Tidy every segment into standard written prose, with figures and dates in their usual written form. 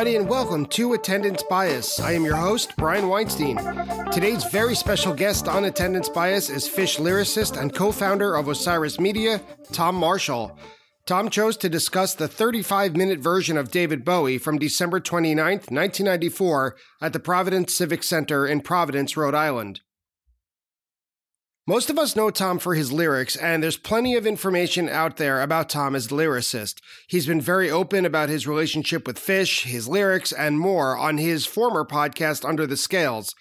everybody, and welcome to Attendance Bias. I am your host, Brian Weinstein. Today's very special guest on Attendance Bias is Phish lyricist and co-founder of Osiris Media, Tom Marshall. Tom chose to discuss the 35-minute version of David Bowie from December 29th, 1994 at the Providence Civic Center in Providence, Rhode Island. Most of us know Tom for his lyrics, and there's plenty of information out there about Tom as a lyricist. He's been very open about his relationship with Phish, his lyrics, and more on his former podcast, Under the Scales.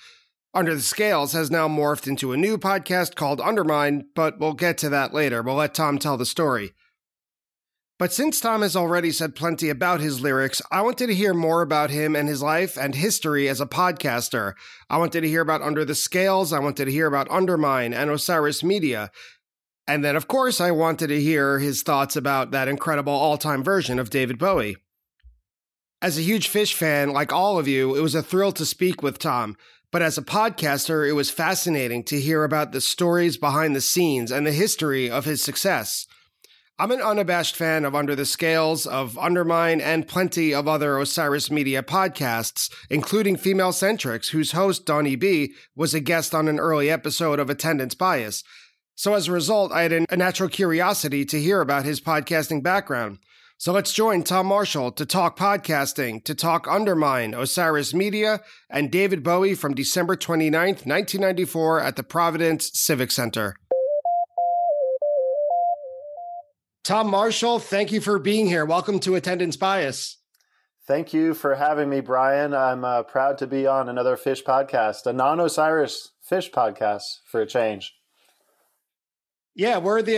Under the Scales has now morphed into a new podcast called Undermine, but we'll get to that later. We'll let Tom tell the story. But since Tom has already said plenty about his lyrics, I wanted to hear more about him and his life and history as a podcaster. I wanted to hear about Under the Scales, I wanted to hear about Undermine and Osiris Media. And then, of course, I wanted to hear his thoughts about that incredible all-time version of David Bowie. As a huge Phish fan, like all of you, it was a thrill to speak with Tom. But as a podcaster, it was fascinating to hear about the stories behind the scenes and the history of his success. I'm an unabashed fan of Under the Scales, of Undermine, and plenty of other Osiris Media podcasts, including Female Centrics, whose host, Donnie B., was a guest on an early episode of Attendance Bias. So as a result, I had a natural curiosity to hear about his podcasting background. So let's join Tom Marshall to talk podcasting, to talk Undermine, Osiris Media, and David Bowie from December 29th, 1994 at the Providence Civic Center. Tom Marshall, thank you for being here. Welcome to Attendance Bias. Thank you for having me, Brian. I'm proud to be on another Phish podcast, a non-Osiris Phish podcast for a change. Yeah, we're the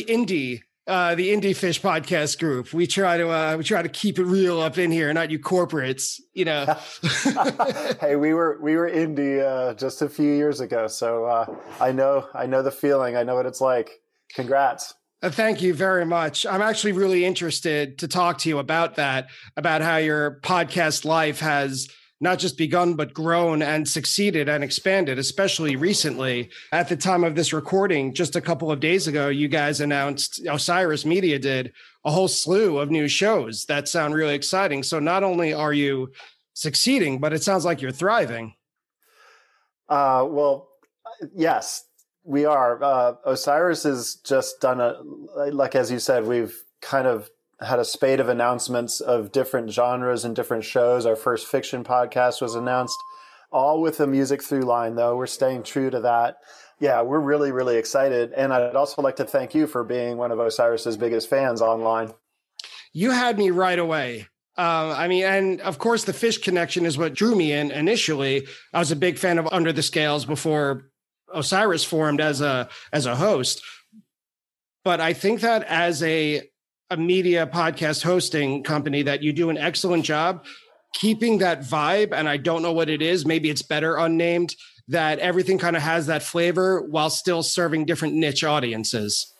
indie Phish podcast group. We try to keep it real up in here, not you corporates, you know. Hey, we were indie just a few years ago, so I know the feeling. I know what it's like. Congrats. Thank you very much. I'm actually really interested to talk to you about that, about how your podcast life has not just begun, but grown and succeeded and expanded, especially recently. At the time of this recording, just a couple of days ago, you guys announced, Osiris Media did, a whole slew of new shows that sound really exciting. So not only are you succeeding, but it sounds like you're thriving. Well, yes. We are. Osiris has just done like as you said, we've kind of had a spate of announcements of different genres and different shows. Our first fiction podcast was announced, all with a music through line, though. We're staying true to that. Yeah, we're really, really excited. And I'd also like to thank you for being one of Osiris's biggest fans online. You had me right away. And of course, the Phish connection is what drew me in initially. I was a big fan of Under the Scales before Osiris formed as a host. But I think that as a media podcast hosting company that you do an excellent job keeping that vibe. And I don't know what it is. Maybe it's better unnamed, that everything kind of has that flavor while still serving different niche audiences.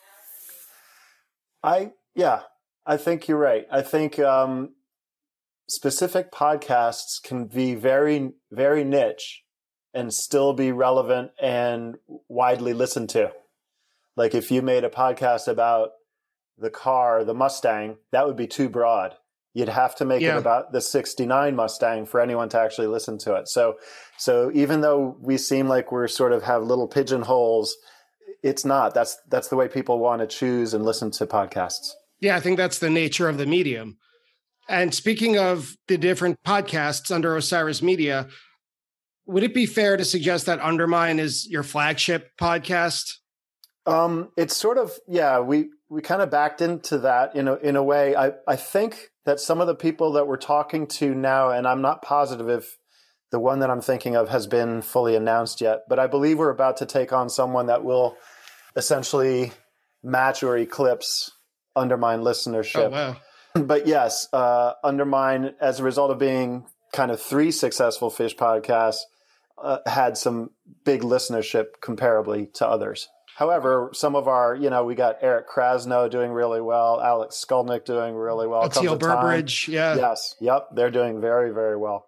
I think you're right. I think specific podcasts can be very, very niche and still be relevant and widely listened to. Like if you made a podcast about the car, the Mustang, that would be too broad. You'd have to make it about the 69 Mustang for anyone to actually listen to it. So even though we seem like we're sort of have little pigeonholes, it's not. That's the way people want to choose and listen to podcasts. Yeah, I think that's the nature of the medium. And speaking of the different podcasts under Osiris Media, would it be fair to suggest that Undermine is your flagship podcast? It's sort of, we kind of backed into that in a way. I think that some of the people that we're talking to now, and I'm not positive if the one that I'm thinking of has been fully announced yet, but I believe we're about to take on someone that will essentially match or eclipse Undermine listenership. Oh, wow. But yes, Undermine, as a result of being kind of 3 successful Phish podcasts, had some big listenership comparably to others. However, some of our, we got Eric Krasno doing really well, Alex Skolnick doing really well. Teal Burbridge, yeah. Yes, yep, they're doing very, very well.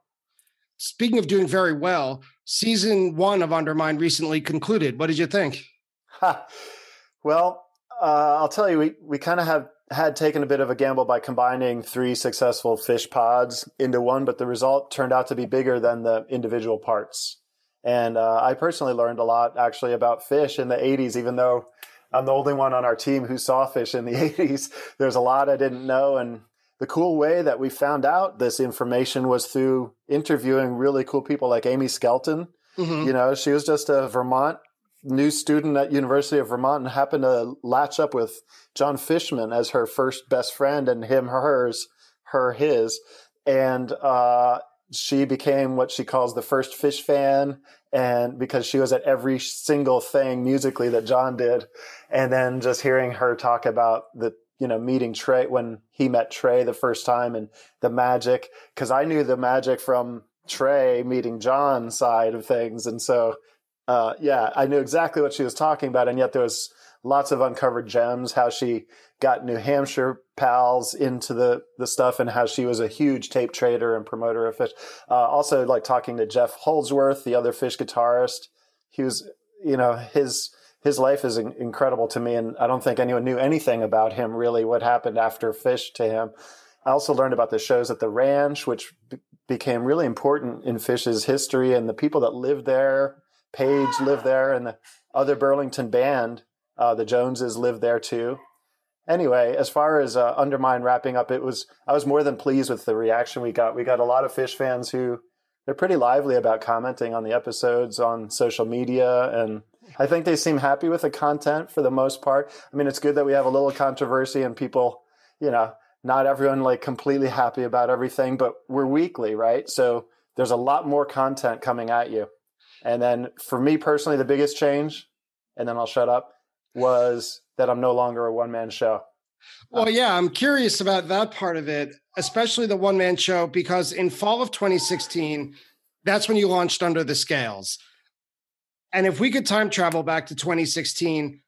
Speaking of doing very well, season 1 of Undermine recently concluded. What did you think? Well, I'll tell you, we kind of have had taken a bit of a gamble by combining 3 successful fish pods into one, but the result turned out to be bigger than the individual parts. And I personally learned a lot actually about fish in the 80s, even though I'm the only one on our team who saw fish in the 80s. There's a lot I didn't know. And the cool way that we found out this information was through interviewing really cool people like Amy Skelton. Mm-hmm. You know, she was just a Vermont new student at University of Vermont and happened to latch up with John Fishman as her first best friend, and him, hers, her, his. And she became what she calls the first fish fan, and because she was at every single thing musically that John did. And then just hearing her talk about the, meeting Trey when he met Trey the first time, and the magic, because I knew the magic from Trey meeting John's side of things. And so, I knew exactly what she was talking about. And yet there was lots of uncovered gems, how she got New Hampshire pals into the stuff, and how she was a huge tape trader and promoter of fish. Also, like talking to Jeff Holdsworth, the other Fish guitarist. He was, his life is incredible to me, and I don't think anyone knew anything about him, really, what happened after Fish to him. I also learned about the shows at the ranch, which became really important in Fish's history, and the people that lived there. Paige lived there, and the other Burlington band, the Joneses, lived there too. Anyway, as far as Undermine wrapping up, I was more than pleased with the reaction we got. We got a lot of Fish fans who they're pretty lively about commenting on the episodes on social media, and I think they seem happy with the content for the most part. I mean, it's good that we have a little controversy and people, not everyone like completely happy about everything, but we're weekly, right? So there's a lot more content coming at you. And then for me personally, the biggest change, and then I'll shut up, was that I'm no longer a one-man show. Well, yeah, I'm curious about that part of it, especially the one-man show, because in fall of 2016, that's when you launched Under the Scales. And if we could time travel back to 2016,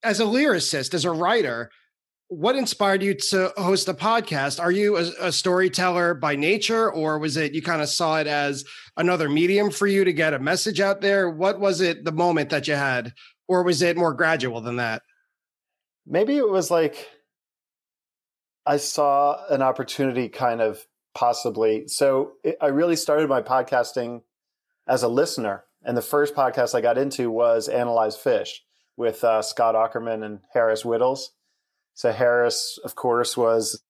as a lyricist, as a writer, what inspired you to host a podcast? Are you a storyteller by nature, or was it you kind of saw it as another medium for you to get a message out there? What was it, the moment that you had, or was it more gradual than that? Maybe it was like I saw an opportunity kind of possibly. So I really started my podcasting as a listener. And the first podcast I got into was Analyze Fish with Scott Aukerman and Harris Whittles. So Harris, of course, was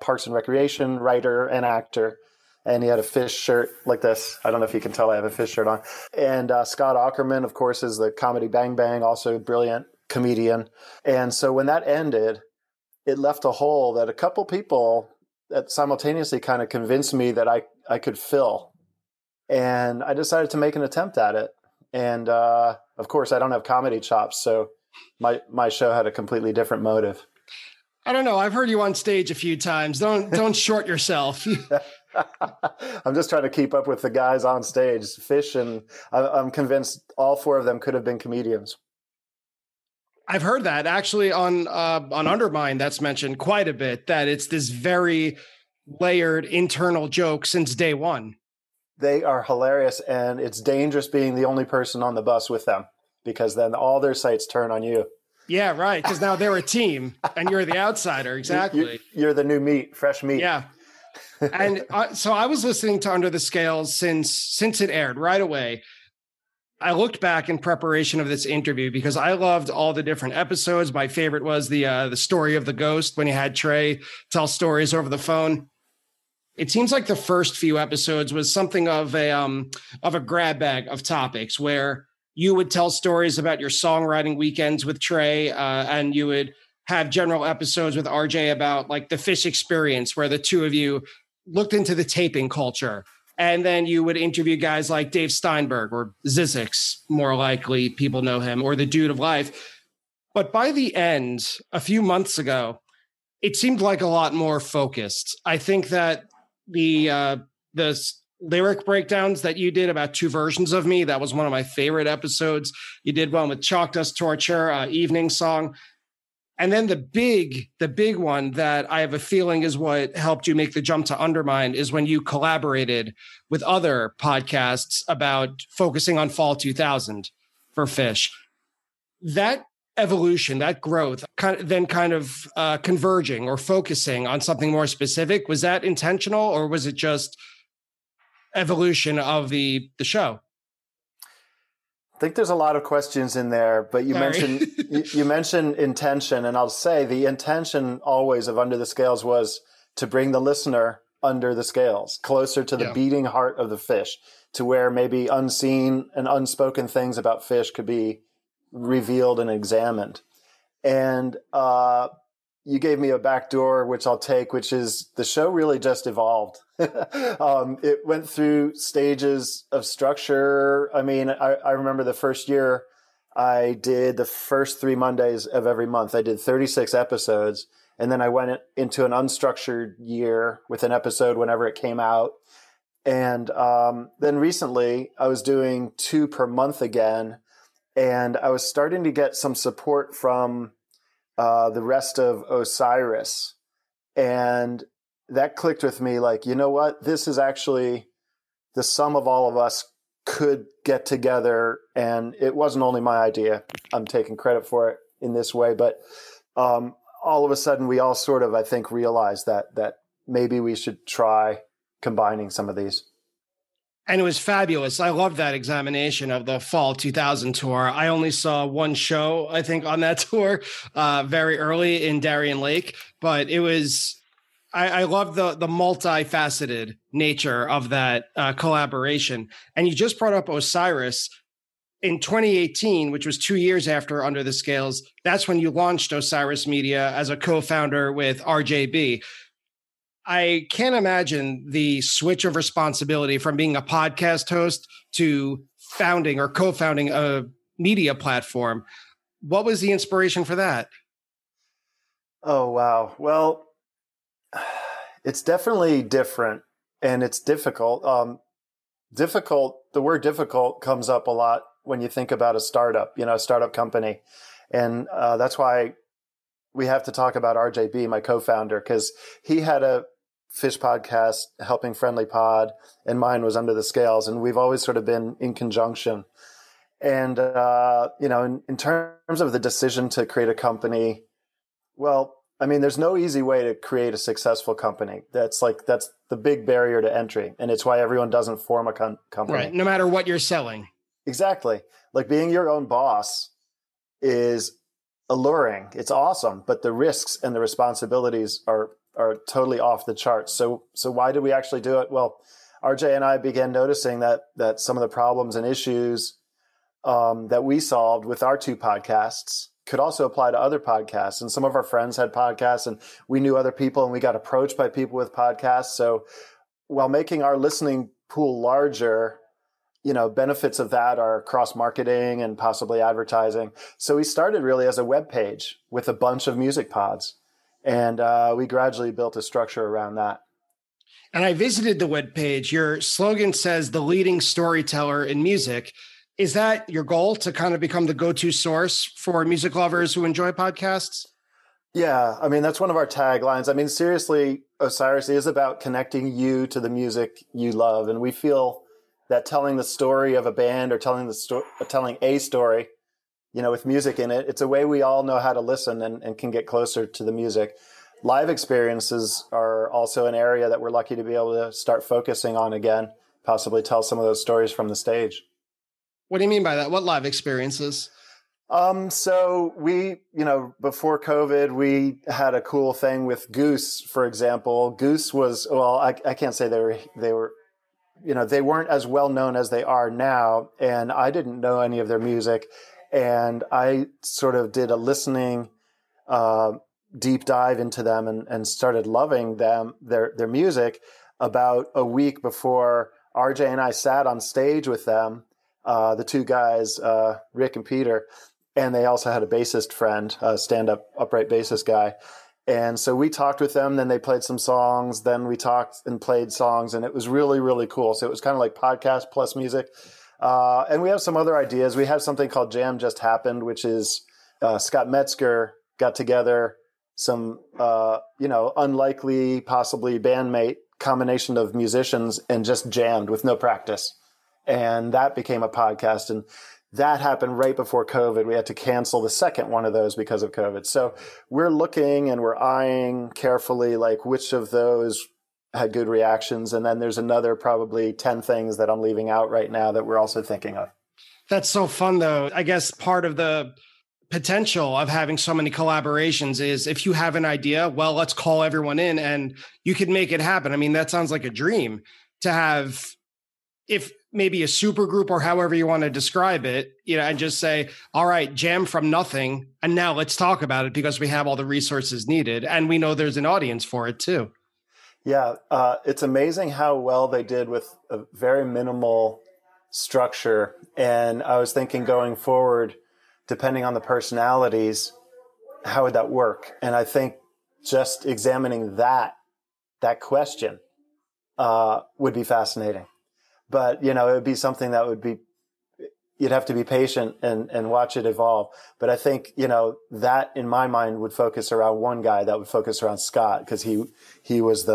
Parks and Recreation writer and actor, and he had a fish shirt like this. I don't know if you can tell I have a fish shirt on. And Scott Aukerman, of course, is the comedy Bang Bang, also a brilliant comedian. And so when that ended, it left a hole that a couple people that simultaneously kind of convinced me that I could fill. And I decided to make an attempt at it. And of course, I don't have comedy chops, so my show had a completely different motive. I don't know. I've heard you on stage a few times. Don't short yourself. I'm just trying to keep up with the guys on stage. Fish, and I'm convinced all 4 of them could have been comedians. I've heard that actually on Undermine. That's mentioned quite a bit. That it's this very layered internal joke since day one. They are hilarious, and it's dangerous being the only person on the bus with them, because then all their sights turn on you. Yeah, right. Because now they're a team and you're the outsider. Exactly. You're the new meat, fresh meat. Yeah. And so I was listening to Under the Scales since it aired right away. I looked back in preparation of this interview because I loved all the different episodes. My favorite was the story of the ghost, when you had Trey tell stories over the phone. It seems like the first few episodes was something of a grab bag of topics where you would tell stories about your songwriting weekends with Trey, and you would have general episodes with RJ about like the Fish experience, where the two of you looked into the taping culture. And then you would interview guys like Dave Steinberg, or Zizix, more likely people know him, or the Dude of Life. But by the end, a few months ago, it seemed like a lot more focused. I think that the lyric breakdowns that you did about 2 versions of me, that was one of my favorite episodes. You did one with Chalk Dust Torture, Evening Song. And then the big one that I have a feeling is what helped you make the jump to Undermine is when you collaborated with other podcasts about focusing on Fall 2000 for Fish. That evolution, that growth, then kind of converging or focusing on something more specific? Was that intentional, or was it just evolution of the show? I think there's a lot of questions in there, but you mentioned intention, and I'll say the intention always of Under the Scales was to bring the listener under the scales, closer to the beating heart of the fish, to where maybe unseen and unspoken things about fish could be revealed and examined. And you gave me a backdoor, which I'll take, which is the show really just evolved. It went through stages of structure. I mean, I remember the first year I did the first 3 Mondays of every month. I did 36 episodes. And then I went into an unstructured year with an episode whenever it came out. And then recently I was doing 2 per month again. And I was starting to get some support from the rest of Osiris. And that clicked with me like, you know what? This is actually the sum of all of us could get together. And it wasn't only my idea. I'm taking credit for it in this way. But all of a sudden, we all sort of, I think, realized that maybe we should try combining some of these. And it was fabulous. I love that examination of the fall 2000 tour. I only saw one show, I think, on that tour very early in Darien Lake, but it was, I love the multifaceted nature of that collaboration. And you just brought up Osiris. In 2018, which was 2 years after Under the Scales, that's when you launched Osiris Media as a co-founder with RJB. I can't imagine the switch of responsibility from being a podcast host to founding or co-founding a media platform. What was the inspiration for that? Oh, wow. Well, it's definitely different and it's difficult. The word difficult comes up a lot when you think about a startup, a startup company. And that's why we have to talk about RJB, my co-founder, because he had a fish podcast, Helping Friendly Pod, and mine was Under the Scales. And we've always sort of been in conjunction. And, in terms of the decision to create a company, well, I mean, there's no easy way to create a successful company. That's the big barrier to entry. And it's why everyone doesn't form a company. Right. No matter what you're selling. Exactly. Like being your own boss is alluring. It's awesome, but the risks and the responsibilities are totally off the charts. So why did we actually do it? Well, RJ and I began noticing that some of the problems and issues that we solved with our 2 podcasts could also apply to other podcasts. And some of our friends had podcasts and we knew other people and we got approached by people with podcasts. So while making our listening pool larger, benefits of that are cross-marketing and possibly advertising. So we started really as a web page with a bunch of music pods. And we gradually built a structure around that. And I visited the web page. Your slogan says the leading storyteller in music. Is that your goal, to kind of become the go-to source for music lovers who enjoy podcasts? Yeah. I mean, that's one of our taglines. I mean, seriously, Osiris is about connecting you to the music you love. And we feel that telling the story of a band or telling a story, with music in it, it's a way we all know how to listen and can get closer to the music. Live experiences are also an area that we're lucky to be able to start focusing on again, possibly tell some of those stories from the stage. What do you mean by that? What live experiences? So we, before COVID, we had a cool thing with Goose, for example. Goose was, well, I can't say they were they weren't as well known as they are now. And I didn't know any of their music. And I sort of did a listening deep dive into them and started loving their music about a week before RJ and I sat on stage with them, the 2 guys, Rick and Peter. And they also had a bassist friend, a stand-up upright bassist guy. And so we talked with them, then they played some songs, then we talked and played songs, and it was really, really cool. So it was kind of like podcast plus music. And we have some other ideas. We have something called Jam Just Happened, which is Scott Metzger got together some, unlikely, possibly bandmate combination of musicians and just jammed with no practice. And that became a podcast. And that happened right before COVID. We had to cancel the second one of those because of COVID. So we're looking and we're eyeing carefully, like which of those had good reactions. And then there's another probably 10 things that I'm leaving out right now that we're also thinking of. That's so fun, though. I guess part of the potential of having so many collaborations is if you have an idea, well, let's call everyone in and you can make it happen. I mean, that sounds like a dream to have, if maybe a super group or however you want to describe it, and just say, all right, jam from nothing. And now let's talk about it because we have all the resources needed. And we know there's an audience for it too. Yeah. It's amazing how well they did with a very minimal structure. And I was thinking going forward, depending on the personalities, how would that work? And I think just examining that question would be fascinating. But, it would be something that you'd have to be patient and watch it evolve. But I think, that in my mind would focus around one guy, that would focus around Scott, because he was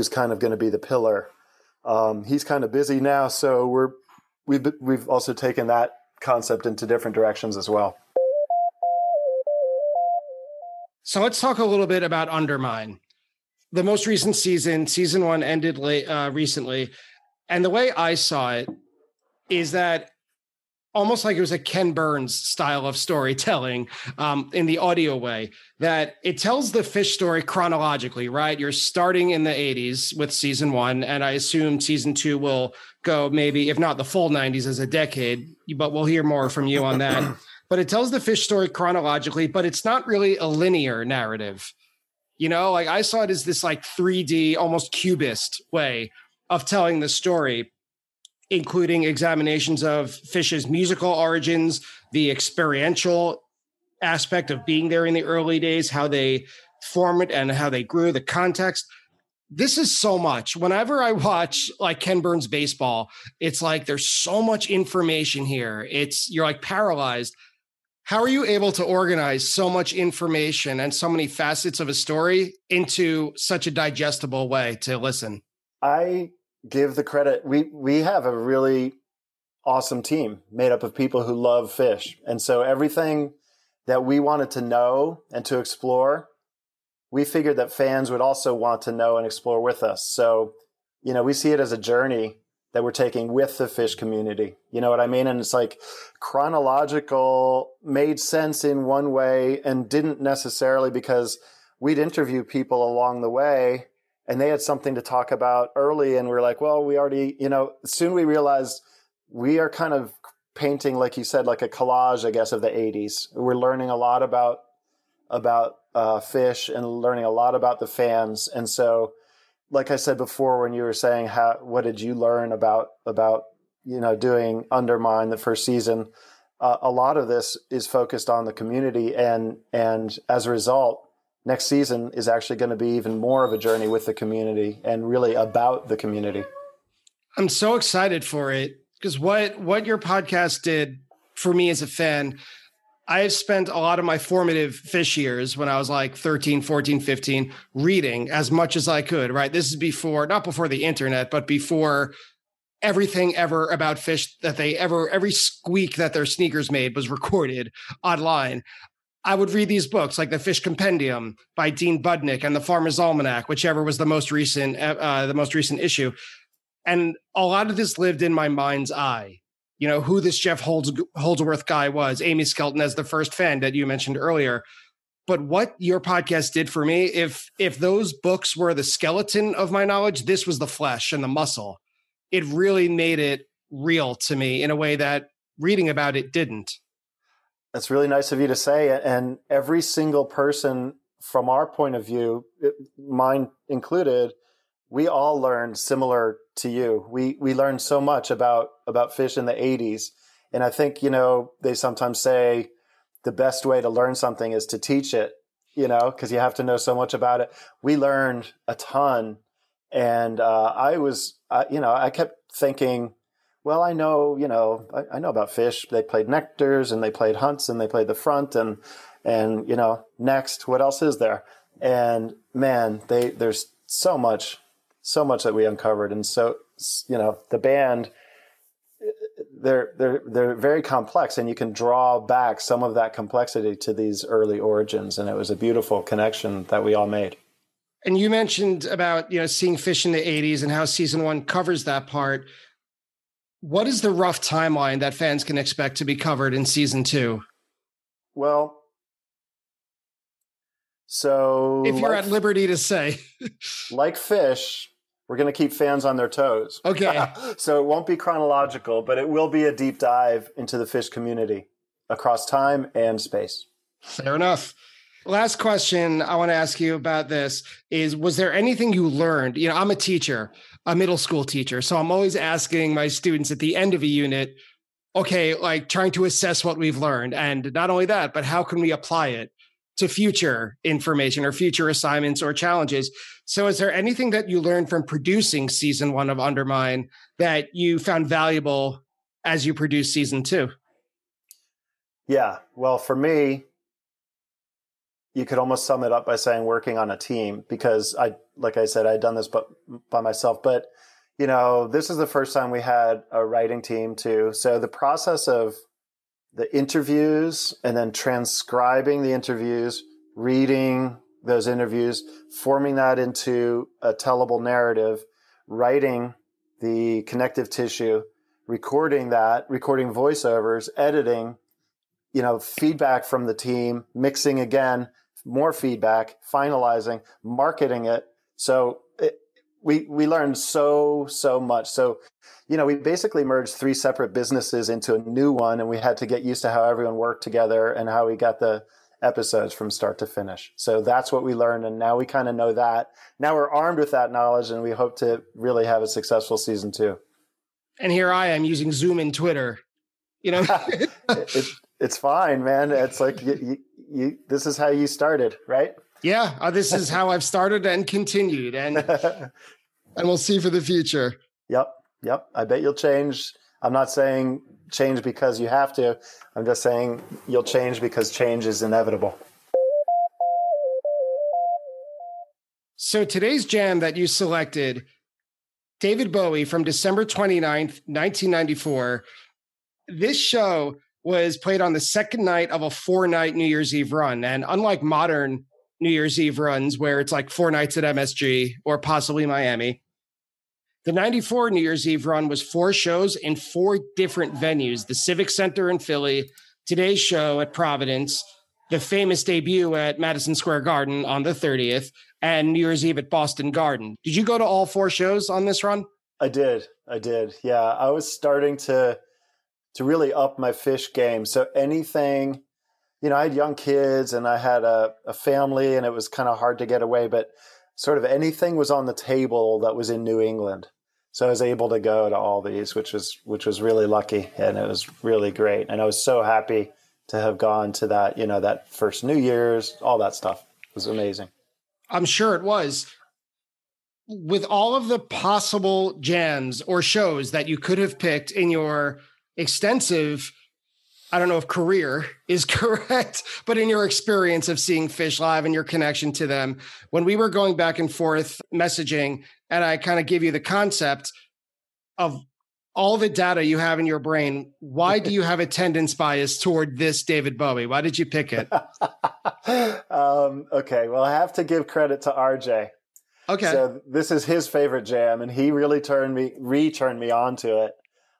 kind of going to be the pillar. He's kind of busy now. So we've also taken that concept into different directions as well. So let's talk a little bit about Undermine. The most recent season 1 ended recently. And the way I saw it is that almost like it was a Ken Burns style of storytelling in the audio way, that it tells the Fish story chronologically, right? You're starting in the 80s with season 1, and I assume season 2 will go maybe, if not the full 90s as a decade, but we'll hear more from you on that. But it tells the Fish story chronologically, but it's not really a linear narrative. Like I saw it as this like 3D, almost cubist way of telling the story, including examinations of Fish's musical origins, the experiential aspect of being there in the early days, how they formed and how they grew, the context. This is so much. Whenever I watch like Ken Burns baseball, it's like there's so much information here. You're like paralyzed. How are you able to organize so much information and so many facets of a story into such a digestible way to listen? I give the credit. We have a really awesome team made up of people who love fish. And so everything that we wanted to know and to explore, we figured that fans would also want to know and explore with us. So, we see it as a journey that we're taking with the fish community. You know what I mean? And it's like chronological made sense in one way and didn't necessarily, because we'd interview people along the way and they had something to talk about early. And we're like, well, we already, soon we realized we are kind of painting, like you said, like a collage, I guess, of the 80s. We're learning a lot about fish and learning a lot about the fans. And so, like I said before, when you were saying what did you learn about doing Undermine the first season, a lot of this is focused on the community, and as a result, next season is actually going to be even more of a journey with the community and really about the community. I'm so excited for it because what your podcast did for me as a fan, I've spent a lot of my formative fish years when I was like 13, 14, 15, reading as much as I could, right? This is not before the internet, but before everything ever about fish that every squeak that their sneakers made was recorded online. I would read these books like the Fish Compendium by Dean Budnick and the Farmer's Almanac, whichever was the most recent issue. And a lot of this lived in my mind's eye. Who this Jeff Holdsworth guy was, Amy Skelton as the first fan that you mentioned earlier. But what your podcast did for me, if those books were the skeleton of my knowledge, this was the flesh and the muscle. It really made it real to me in a way that reading about it didn't. That's really nice of you to say. And every single person from our point of view, mine included, we all learned similar to you. We learned so much about fish in the 80s. And I think, they sometimes say the best way to learn something is to teach it, because you have to know so much about it. We learned a ton. And I kept thinking, well, I know about fish. They played nectars and they played hunts and they played the front and next, what else is there? And man, there's so much that we uncovered. And so, the band, they're very complex, and you can draw back some of that complexity to these early origins. And it was a beautiful connection that we all made. And you mentioned about, seeing Fish in the 80s and how season 1 covers that part. What is the rough timeline that fans can expect to be covered in season 2? Well, so if you're at liberty to say, like Fish, we're going to keep fans on their toes. Okay. So it won't be chronological, but it will be a deep dive into the Fish community across time and space. Fair enough. Last question I want to ask you about this is, was there anything you learned? I'm a teacher, a middle school teacher. So I'm always asking my students at the end of a unit, okay, like trying to assess what we've learned. And not only that, but how can we apply it to future information or future assignments or challenges? So is there anything that you learned from producing season 1 of Undermine that you found valuable as you produce season 2? Yeah. Well, for me, you could almost sum it up by saying working on a team, because like I said, I'd done this by myself, but this is the first time we had a writing team too. So the process of the interviews and then transcribing the interviews, reading those interviews, forming that into a tellable narrative, writing the connective tissue, recording voiceovers, editing, feedback from the team, mixing again, more feedback, finalizing, marketing it. So we learned so much. So, we basically merged 3 separate businesses into a new one, and we had to get used to how everyone worked together and how we got the episodes from start to finish. So that's what we learned. And now we kind of know that. Now we're armed with that knowledge, and we hope to really have a successful season 2. And here I am using Zoom and Twitter, It's fine, man. It's like this is how you started, right? Yeah, this is how I've started and continued, and we'll see for the future. Yep. I bet you'll change. I'm not saying change because you have to. I'm just saying you'll change because change is inevitable. So today's jam that you selected, David Bowie from December 29th, 1994. This show was played on the second night of a 4-night New Year's Eve run. And unlike modern New Year's Eve runs where it's like 4 nights at MSG or possibly Miami, the 94 New Year's Eve run was 4 shows in 4 different venues: the Civic Center in Philly, today's show at Providence, the famous debut at Madison Square Garden on the 30th, and New Year's Eve at Boston Garden. Did you go to all 4 shows on this run? I did. Yeah, I was starting to really up my Fish game. So anything, I had young kids and I had a family, and it was kind of hard to get away, but sort of anything was on the table that was in New England. So I was able to go to all these, which was really lucky, and it was really great. And I was so happy to have gone to that, that first New Year's, all that stuff. It was amazing. I'm sure it was. With all of the possible jams or shows that you could have picked in your extensive, I don't know if career is correct, but in your experience of seeing Fish live and your connection to them, when we were going back and forth messaging, and I kind of give you the concept of all the data you have in your brain, why do you have attendance bias toward this David Bowie? Why did you pick it? Okay, well, I have to give credit to RJ. Okay. So this is his favorite jam, and he really returned me onto it.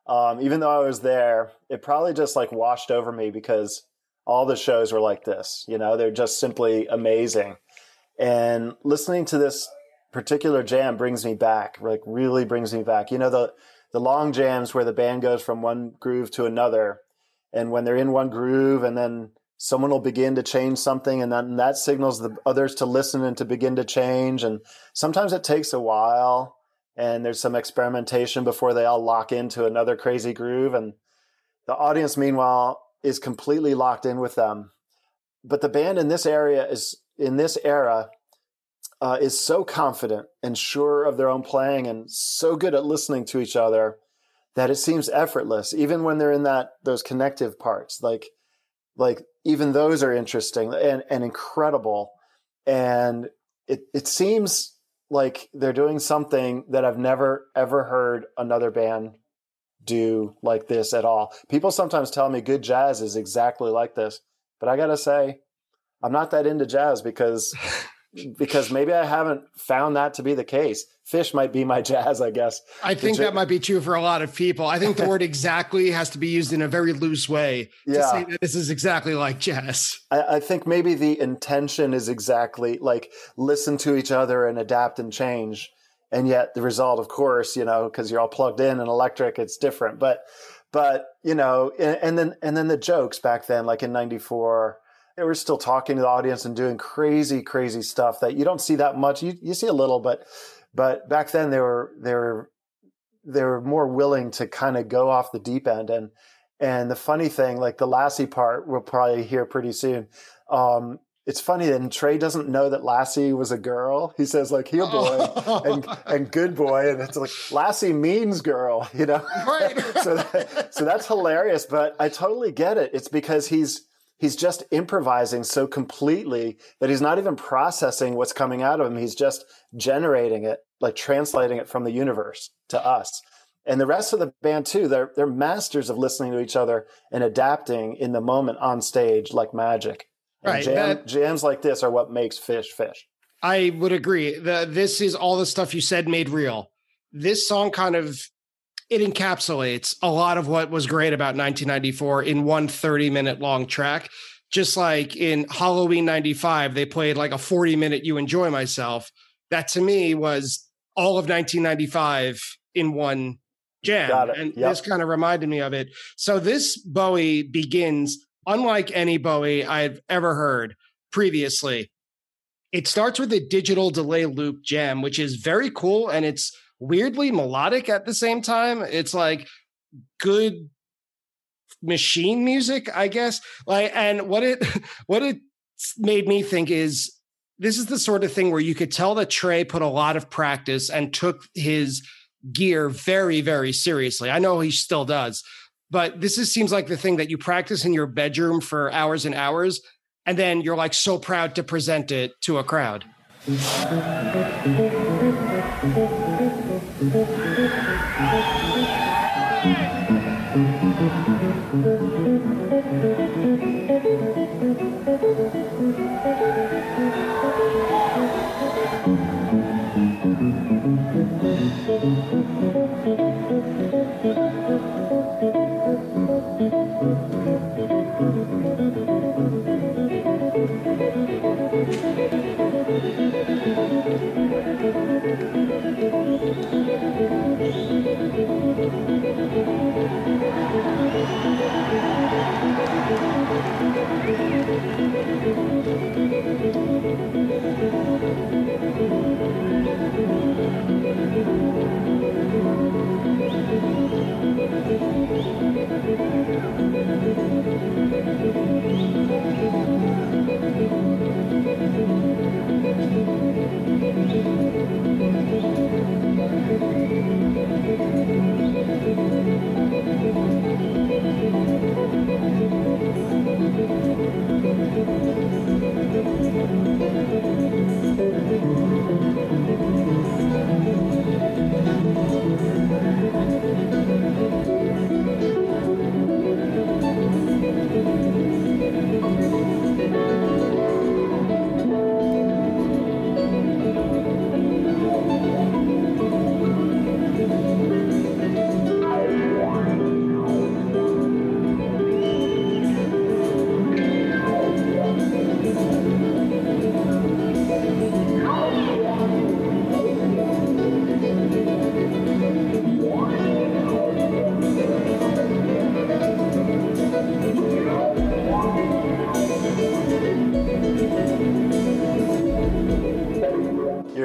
Even though I was there, it probably just like washed over me because all the shows were like this, they're just simply amazing. And listening to this particular jam brings me back, like really brings me back. The long jams where the band goes from one groove to another, and when they're in one groove and then someone will begin to change something, and then that signals the others to listen and to begin to change. And sometimes it takes a while, and there's some experimentation before they all lock into another crazy groove. And the audience, meanwhile, is completely locked in with them. But the band in this era is so confident and sure of their own playing and so good at listening to each other that it seems effortless, even when they're in those connective parts. Like even those are interesting and incredible. And it seems like they're doing something that I've never, ever heard another band do like this at all. People sometimes tell me good jazz is exactly like this, but I gotta say, I'm not that into jazz because maybe I haven't found that to be the case. Fish might be my jazz, I guess. I think that might be true for a lot of people. I think the word exactly has to be used in a very loose way to say that this is exactly like jazz. I think maybe the intention is exactly like listen to each other and adapt and change. And yet the result, of course, because you're all plugged in and electric, it's different. But and then the jokes back then, like in '94, they were still talking to the audience and doing crazy, crazy stuff that you don't see that much. You see a little, but back then they were more willing to kind of go off the deep end. And the funny thing, like the Lassie part, we'll probably hear pretty soon. It's funny that Trey doesn't know that Lassie was a girl. He says like "here boy" and "good boy," and it's like Lassie means girl, Right. So that's hilarious. But I totally get it. It's because he's just improvising so completely that he's not even processing what's coming out of him. He's just generating it, like translating it from the universe to us. And the rest of the band too, they're masters of listening to each other and adapting in the moment on stage like magic. And right. Jams like this are what makes Fish. I would agree. This is all the stuff you said made real. This song it encapsulates a lot of what was great about 1994 in one 30-minute long track. Just like in Halloween 95, they played like a 40-minute You Enjoy Myself. That to me was all of 1995 in one jam. Got it. And this kind of reminded me of it. So this Bowie begins unlike any Bowie I've ever heard previously. It starts with a digital delay loop jam, which is very cool. And it's weirdly melodic at the same time. It's like good machine music, I guess. And what it made me think is this is the sort of thing where you could tell that Trey put a lot of practice and took his gear very, very seriously. I know he still does, but seems like the thing that you practice in your bedroom for hours and hours, and then you're like so proud to present it to a crowd.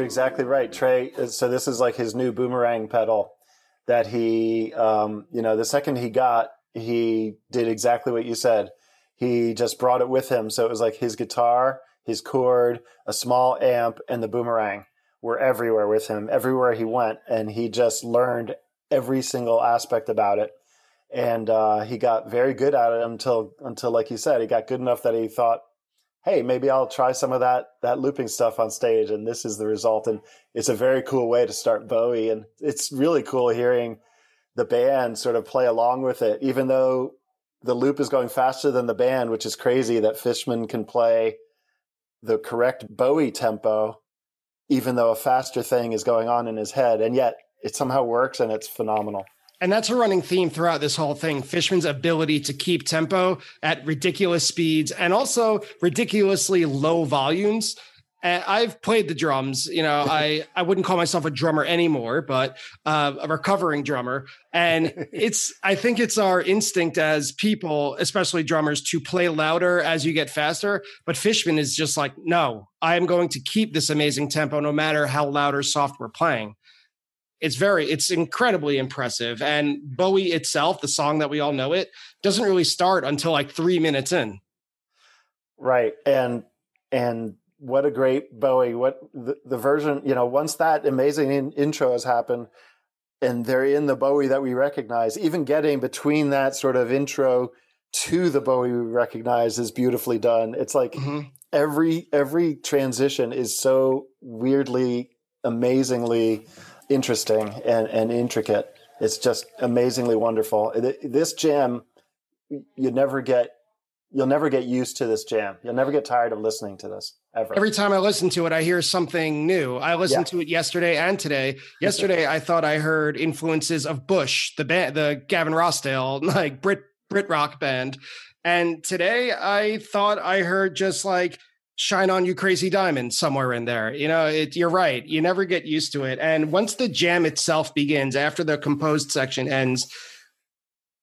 Exactly right, Trey. So this is like his new boomerang pedal that he, the second he did exactly what you said. He just brought it with him. So it was like his guitar, his cord, a small amp, and the boomerang were everywhere with him, everywhere he went. And he just learned every single aspect about it. And he got very good at it until, like you said, he got good enough that he thought, hey, maybe I'll try some of that looping stuff on stage. And this is the result. And it's a very cool way to start Bowie. And it's really cool hearing the band sort of play along with it, even though the loop is going faster than the band, which is crazy that Fishman can play the correct Bowie tempo, even though a faster thing is going on in his head. And yet it somehow works, and it's phenomenal. And that's a running theme throughout this whole thing. Fishman's ability to keep tempo at ridiculous speeds and also ridiculously low volumes. I've played the drums, you know, I wouldn't call myself a drummer anymore, but a recovering drummer. And I think it's our instinct as people, especially drummers, to play louder as you get faster. But Fishman is just like, no, I'm going to keep this amazing tempo no matter how loud or soft we're playing. It's incredibly impressive. And Bowie itself, the song that we all know it, doesn't really start until like 3 minutes in. Right. And what a great Bowie, what the version, you know, once that amazing intro has happened and they're in the Bowie that we recognize, even getting between that sort of intro to the Bowie we recognize is beautifully done. It's like every transition is so weirdly, amazingly interesting and intricate. It's just amazingly wonderful. This jam, you'll never get used to this jam. You'll never get tired of listening to this ever. Every time I listen to it, I hear something new. I listened to it yesterday and today. Yesterday, I thought I heard influences of Bush, the band, the Gavin Rossdale, like Brit rock band. And today I thought I heard just like Shine On You Crazy Diamond somewhere in there. You know, you're right. You never get used to it. And once the jam itself begins, after the composed section ends,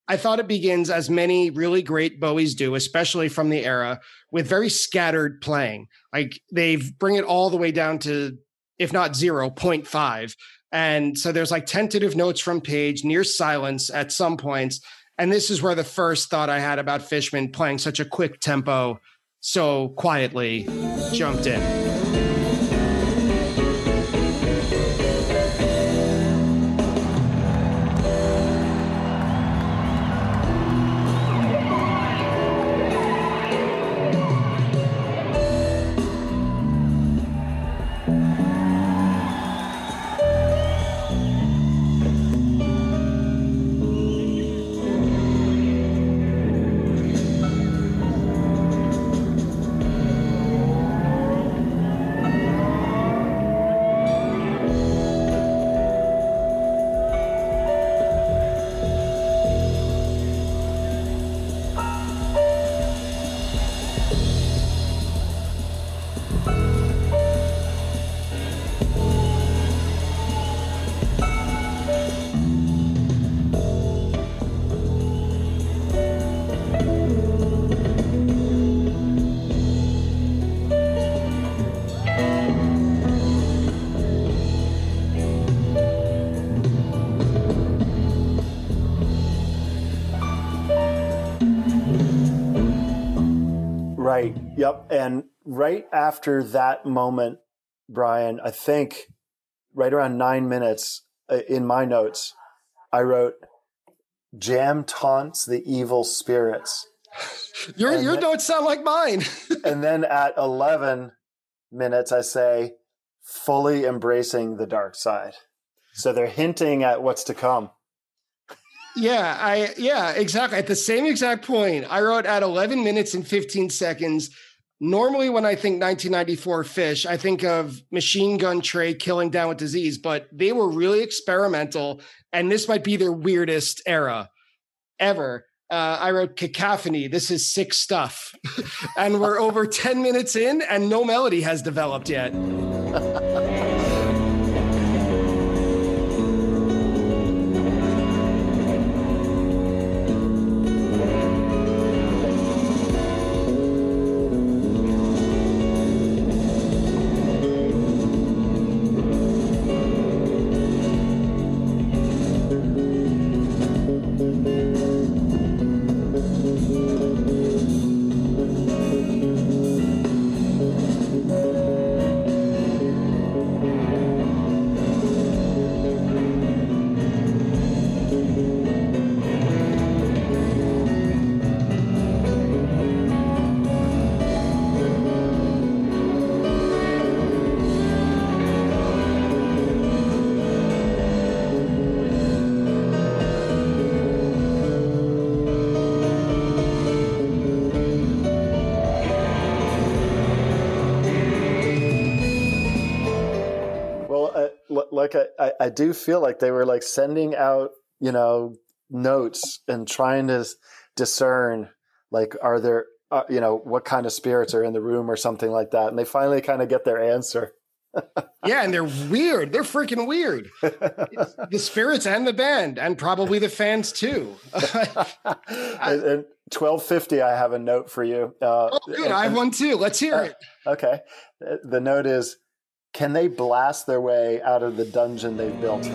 I thought it begins as many really great Bowies do, especially from the era, with very scattered playing. Like they bring it all the way down to, if not 0.5. And so there's like tentative notes from Page, near silence at some points. And this is where the first thought I had about Fishman playing such a quick tempo so quietly jumped in. Right. Yep. And right after that moment, Brian, I think right around 9 minutes in my notes, I wrote, "Jam taunts the evil spirits." Your notes sound like mine. And then at 11 minutes, I say, "Fully embracing the dark side." So they're hinting at what's to come. Yeah, exactly. At the same exact point, I wrote at 11 minutes and 15 seconds. Normally, when I think 1994 Fish, I think of Machine Gun Trey Killing Down with Disease, but they were really experimental, and this might be their weirdest era ever. I wrote Cacophony. This is sick stuff. And we're over 10 minutes in, and no melody has developed yet. like I do feel like they were like sending out, notes and trying to discern, like, are there, what kind of spirits are in the room or something like that. And they finally kind of get their answer. Yeah, and they're weird. They're freaking weird. It's the spirits and the band, and probably the fans too. And 1250, I have a note for you. Oh, good. I have one too. Let's hear it. Okay. The note is, can they blast their way out of the dungeon they've built?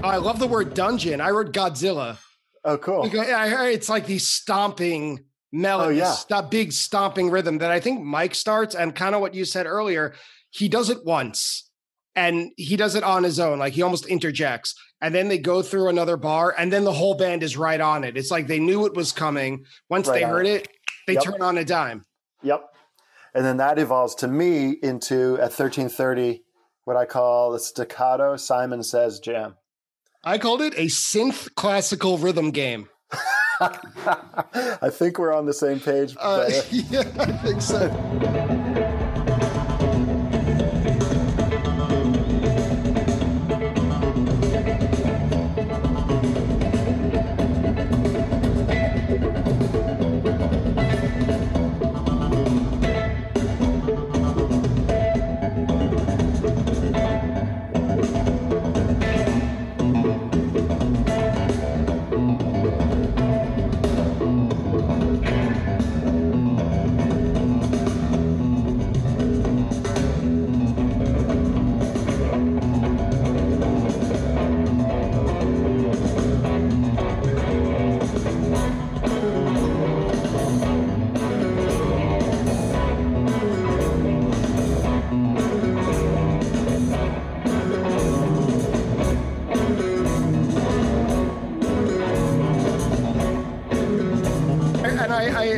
I love the word dungeon. I wrote Godzilla. Oh, cool. I heard it's like these stomping melody, big stomping rhythm that I think Mike starts, and kind of what you said earlier, he does it once and he does it on his own. Like he almost interjects, and then they go through another bar and then the whole band is right on it. It's like they knew it was coming. Once they heard it, they turn on a dime. Yep. And then that evolves to me into, at 1330, what I call the staccato Simon Says jam. I called it a synth classical rhythm game. I think we're on the same page. Yeah, I think so.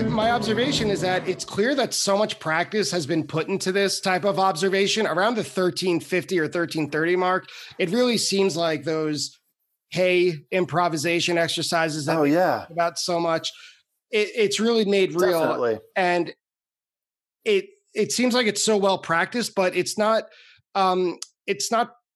My observation is that it's clear that so much practice has been put into this type of observation around the 1350 or 1330 mark. It really seems like those improvisation exercises that we talk about so much. It's really made real. Definitely. And it seems like it's so well practiced, but it's not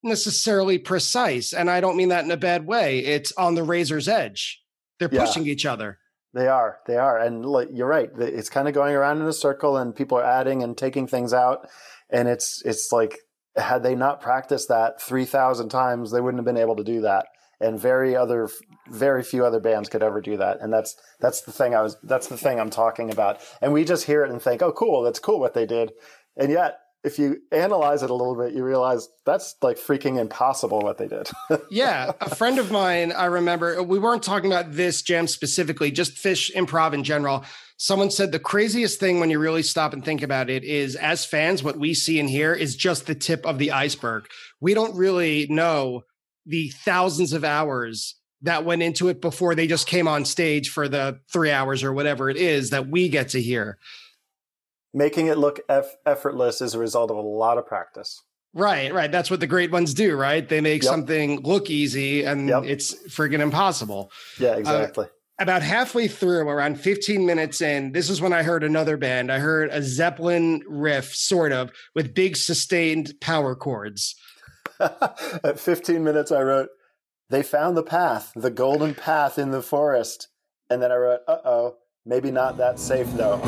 necessarily precise. And I don't mean that in a bad way. It's on the razor's edge. They're pushing each other. They are. And like, you're right. It's kind of going around in a circle and people are adding and taking things out. And it's like, had they not practiced that 3,000 times, they wouldn't have been able to do that. And very few other bands could ever do that. And that's the thing I'm talking about. And we just hear it and think, oh, cool. That's cool what they did. And yet, if you analyze it a little bit, you realize that's like freaking impossible what they did. Yeah. A friend of mine, I remember, we weren't talking about this jam specifically, just Phish improv in general. Someone said the craziest thing when you really stop and think about it is, as fans, what we see and hear is just the tip of the iceberg. We don't really know the thousands of hours that went into it before they just came on stage for the 3 hours or whatever it is that we get to hear. Making it look effortless is a result of a lot of practice. Right. That's what the great ones do, right? They make something look easy and it's friggin' impossible. Yeah, exactly. About halfway through, around 15 minutes in, this is when I heard another band. I heard a Zeppelin riff, sort of, with big sustained power chords. At 15 minutes, I wrote, they found the path, the golden path in the forest. And then I wrote, uh-oh, maybe not that safe, though.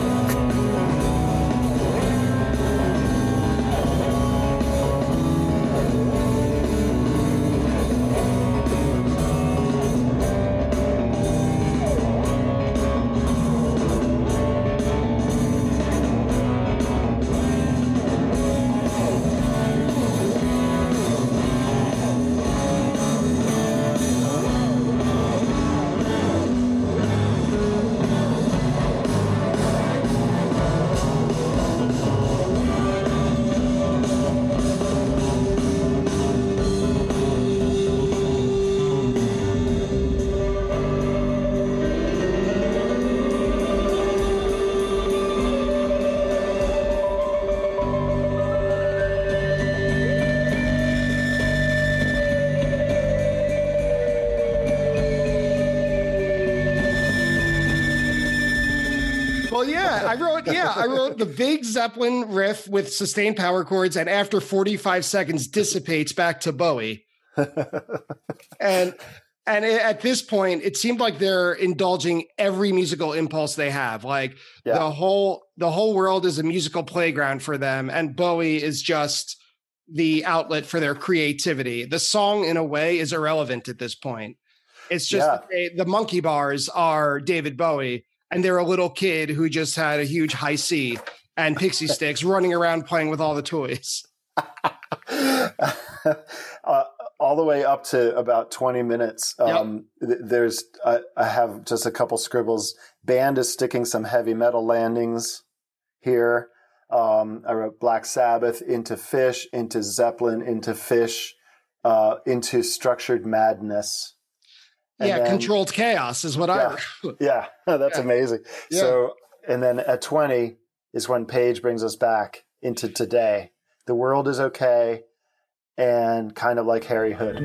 Well, yeah, I wrote the big Zeppelin riff with sustained power chords, and after 45 seconds dissipates back to Bowie. And at this point, it seemed like they're indulging every musical impulse they have. Like the whole world is a musical playground for them, and Bowie is just the outlet for their creativity. The song, in a way, is irrelevant at this point. It's just the monkey bars are David Bowie, and they're a little kid who just had a huge high C and pixie sticks running around playing with all the toys. All the way up to about 20 minutes. There's I have just a couple scribbles. Band is sticking some heavy metal landings here. I wrote Black Sabbath into Fish, into Zeppelin, into Fish, into Structured Madness. And then, Controlled Chaos is what I wrote. Yeah, that's amazing. Yeah. So, and then at 20 is when Page brings us back into Today. The world is okay, and kind of like Harry Hood.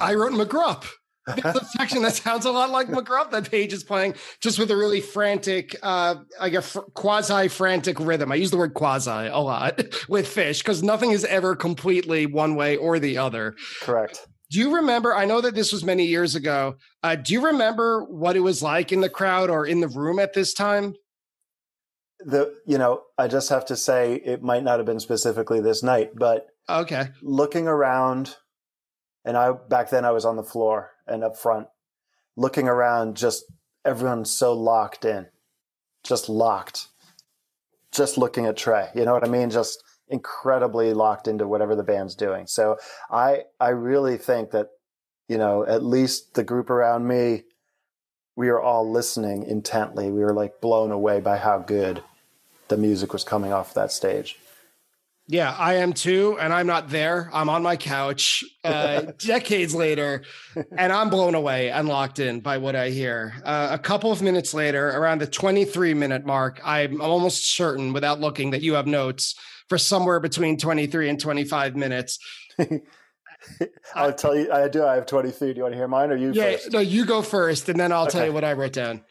I wrote McGrupp. There's a section that sounds a lot like McGrupp that Page is playing, just with a really frantic, quasi-frantic rhythm. I use the word quasi a lot with Fish because nothing is ever completely one way or the other. Correct. Do you remember, I know that this was many years ago, do you remember what it was like in the crowd or in the room at this time? I just have to say it might not have been specifically this night, but okay, looking around, and back then I was on the floor and up front, looking around, just everyone's so locked in, just locked, just looking at Trey. You know what I mean? Just incredibly locked into whatever the band's doing. So I really think that, at least the group around me, we were all listening intently. We were like blown away by how good the music was coming off that stage. Yeah, I am too. And I'm not there. I'm on my couch decades later, and I'm blown away and locked in by what I hear. A couple of minutes later, around the 23-minute mark, I'm almost certain without looking that you have notes for somewhere between 23 and 25 minutes. I'll tell you, I do. I have 23. Do you want to hear mine or you first? No, you go first, and then I'll tell you what I wrote down.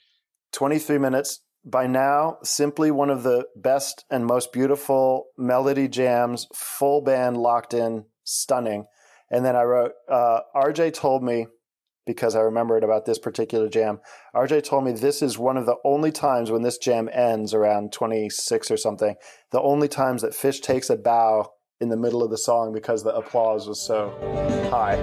23 minutes. By now, simply one of the best and most beautiful melody jams, full band locked in, stunning. And then I wrote, RJ told me, because I remembered about this particular jam, RJ told me this is one of the only times when this jam ends around 26 or something, the only times that Fish takes a bow in the middle of the song because the applause was so high.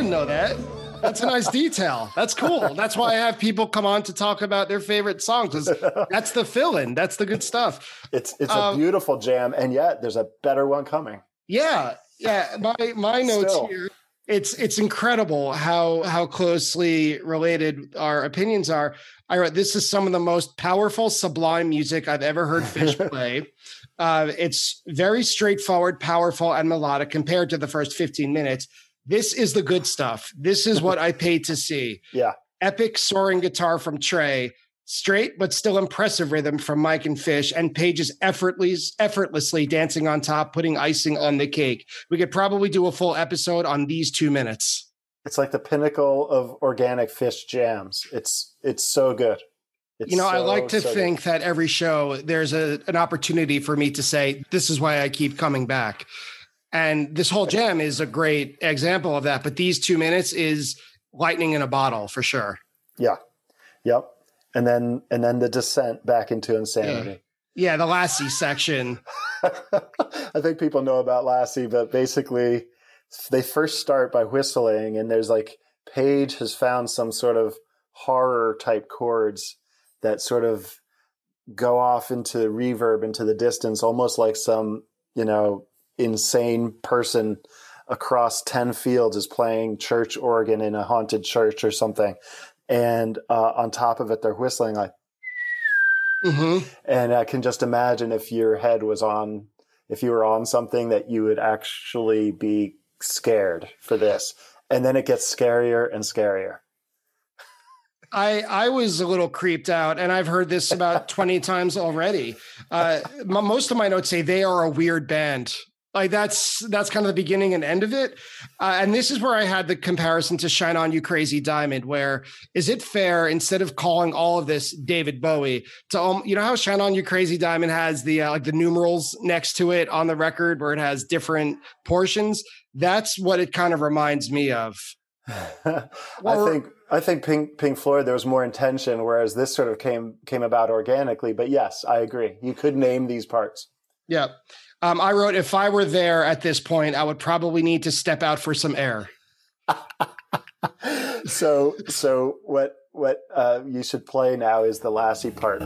didn't know that. That's a nice detail. That's cool. That's why I have people come on to talk about their favorite songs. That's the fill-in. That's the good stuff. It's a beautiful jam, and yet there's a better one coming. Yeah. My notes Still. here. It's incredible how closely related our opinions are. I wrote, this is some of the most powerful, sublime music I've ever heard Fish play. It's very straightforward, powerful, and melodic compared to the first 15 minutes. This is the good stuff. This is what I paid to see. Yeah. Epic soaring guitar from Trey, straight but still impressive rhythm from Mike and Fish, and Page's effortlessly dancing on top, putting icing on the cake. We could probably do a full episode on these 2 minutes. It's like the pinnacle of organic Fish jams. It's so good. I like to think that every show there's an opportunity for me to say, this is why I keep coming back. And this whole jam is a great example of that. But these 2 minutes is lightning in a bottle for sure. Yeah. Yep. And then the descent back into insanity. Yeah, the Lassie section. I think people know about Lassie, but basically they first start by whistling, and there's like Page has found some sort of horror type chords that sort of go off into reverb into the distance, almost like some, insane person across 10 fields is playing church organ in a haunted church or something. And on top of it, they're whistling like, and I can just imagine if you were on something that you would actually be scared for this. And then it gets scarier and scarier. I was a little creeped out, and I've heard this about 20 times already. Most of my notes say they are a weird band. Like that's kind of the beginning and end of it. And this is where I had the comparison to Shine On You Crazy Diamond, where is it fair, instead of calling all of this David Bowie, to, how Shine On You Crazy Diamond has the the numerals next to it on the record where it has different portions. That's what it kind of reminds me of. I think Pink Floyd, there was more intention, whereas this sort of came about organically. But yes, I agree. You could name these parts. Yeah. I wrote, if I were there at this point, I would probably need to step out for some air. So what you should play now is the Lassie part.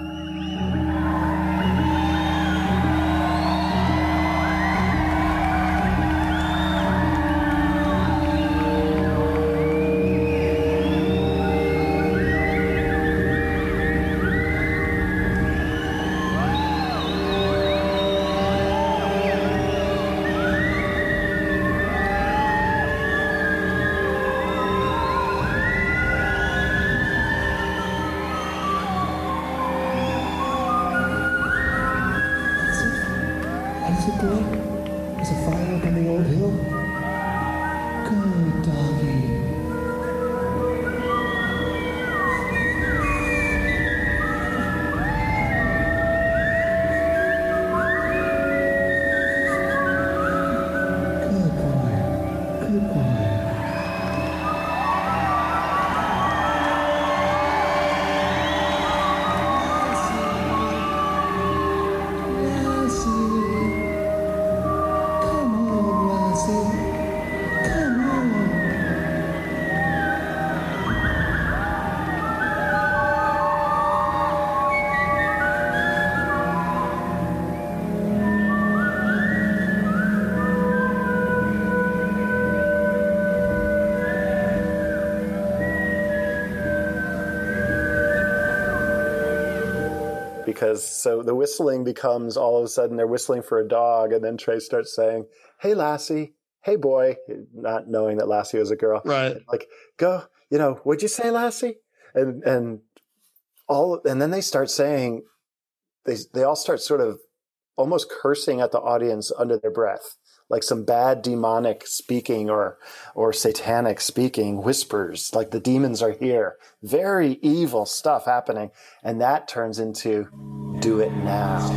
So the whistling becomes, all of a sudden they're whistling for a dog, and then Trey starts saying, "Hey Lassie, hey boy," not knowing that Lassie was a girl. Right. Like, go, what'd you say, Lassie? And then they start saying, they all start sort of almost cursing at the audience under their breath, like some bad demonic speaking or satanic speaking whispers, like the demons are here. Very evil stuff happening. And that turns into Do It Now.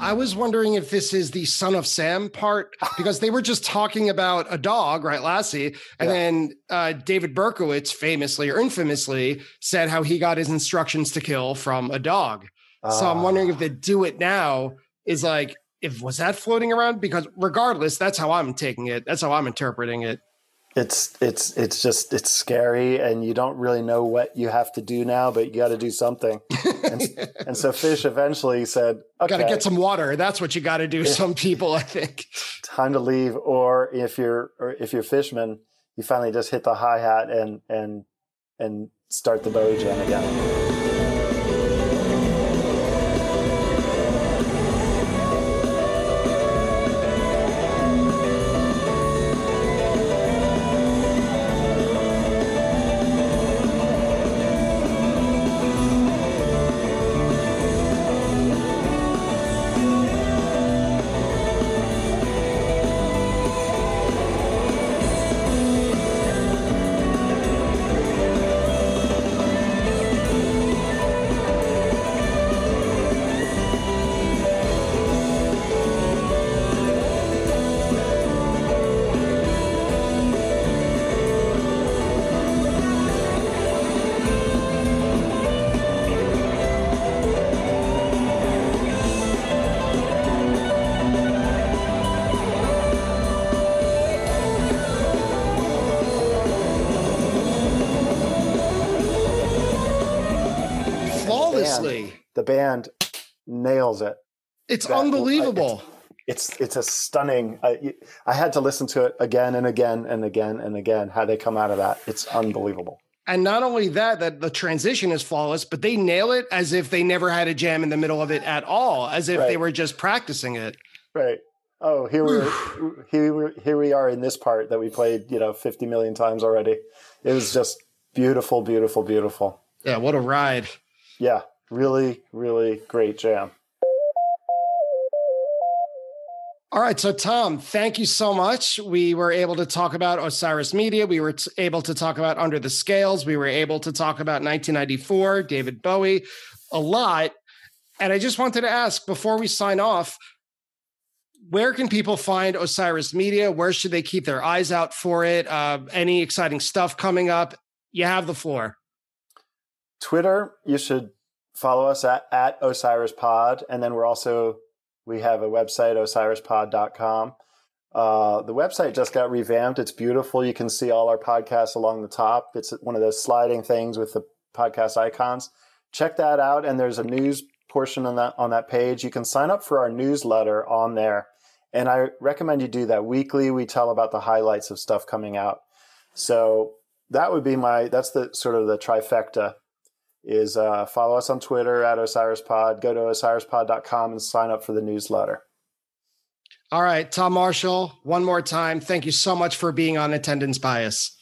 I was wondering if this is the Son of Sam part, because they were just talking about a dog, right, Lassie? And then David Berkowitz famously or infamously said how he got his instructions to kill from a dog. So I'm wondering if the Do It Now is like, was that floating around? Because regardless, that's how I'm taking it. That's how I'm interpreting it. It's scary, and you don't really know what you have to do now, but you got to do something. And so Fish eventually said, okay, got to get some water. That's what you got to do. Yeah. Some people, I think. Time to leave. Or if you're Fishman, you finally just hit the hi-hat and start the Bowie jam again. The band nails it. It's unbelievable. It's a stunning. I had to listen to it again and again and again and again. How they come out of that, it's unbelievable. And not only that the transition is flawless, but they nail it as if they never had a jam in the middle of it at all, as if they were just practicing it. Right. Oh, here we are in this part that we played, 50 million times already. It was just beautiful, beautiful, beautiful. Yeah, what a ride. Yeah. Really, really great jam. All right. So, Tom, thank you so much. We were able to talk about Osiris Media. We were able to talk about Under the Scales. We were able to talk about 1994, David Bowie, a lot. And I just wanted to ask, before we sign off, where can people find Osiris Media? Where should they keep their eyes out for it? Any exciting stuff coming up? You have the floor. Twitter, you should follow us at OsirisPod. And then we have a website, osirispod.com. The website just got revamped. It's beautiful. You can see all our podcasts along the top. It's one of those sliding things with the podcast icons. Check that out. And there's a news portion on that page. You can sign up for our newsletter on there. And I recommend you do that weekly. We tell about the highlights of stuff coming out. So that would be that's the sort of the trifecta. Is follow us on Twitter at OsirisPod, go to osirispod.com and sign up for the newsletter. All right, Tom Marshall, one more time, thank you so much for being on Attendance Bias.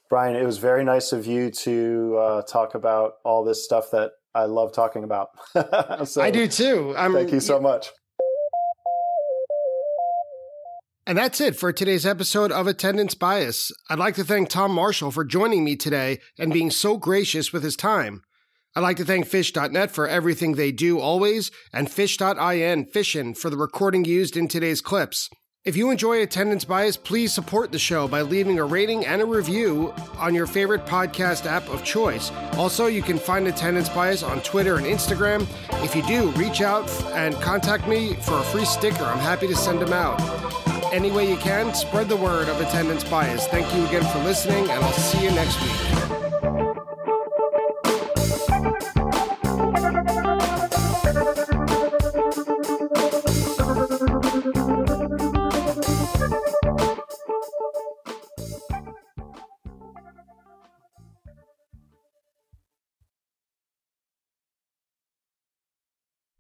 Brian, it was very nice of you to talk about all this stuff that I love talking about. So, I do too. Thank you so much. And that's it for today's episode of Attendance Bias. I'd like to thank Tom Marshall for joining me today and being so gracious with his time. I'd like to thank Fish.net for everything they do always, and Fish.in, Fishin', for the recording used in today's clips. If you enjoy Attendance Bias, please support the show by leaving a rating and a review on your favorite podcast app of choice. Also, you can find Attendance Bias on Twitter and Instagram. If you do, reach out and contact me for a free sticker. I'm happy to send them out. Any way you can, spread the word of Attendance Bias. Thank you again for listening, and I'll see you next week.